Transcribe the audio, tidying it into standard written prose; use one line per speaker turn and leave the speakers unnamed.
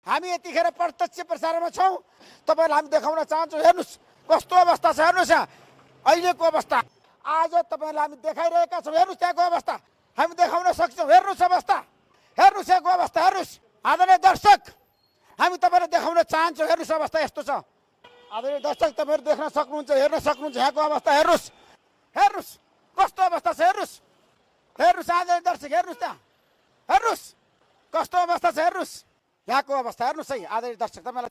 हामी यतिखेर प्रत्यक्ष प्रसारणमा छौँ। तपाईँलाई हामी देखाउन चाहन्छौँ। हेर्नुहोस् कस्तो अवस्था छ, हेर्नुहोस् यहाँ अहिलेको अवस्था। आज तपाईँलाई हामी देखाइरहेका छौँ। हेर्नुहोस् त्यहाँको अवस्था हामी देखाउन सक्छौँ। हेर्नुहोस् अवस्था, हेर्नुहोस् यहाँको अवस्था, हेर्नुहोस्। आदरणीय दर्शक, हामी तपाईँलाई देखाउन चाहन्छौँ। हेर्नुहोस् अवस्था यस्तो छ। आदरणीय दर्शक, तपाईँहरू देख्न सक्नुहुन्छ, हेर्न सक्नुहुन्छ यहाँको अवस्था। हेर्नुहोस्, हेर्नुहोस् कस्तो अवस्था छ, हेर्नुहोस्, हेर्नुहोस्। आदरणीय दर्शक, हेर्नुहोस् त्यहाँ, हेर्नुहोस् कस्तो अवस्था छ, हेर्नुहोस् यहाँको अवस्था, हेर्नुहोस् है आदरणीय दर्शक। तपाईँलाई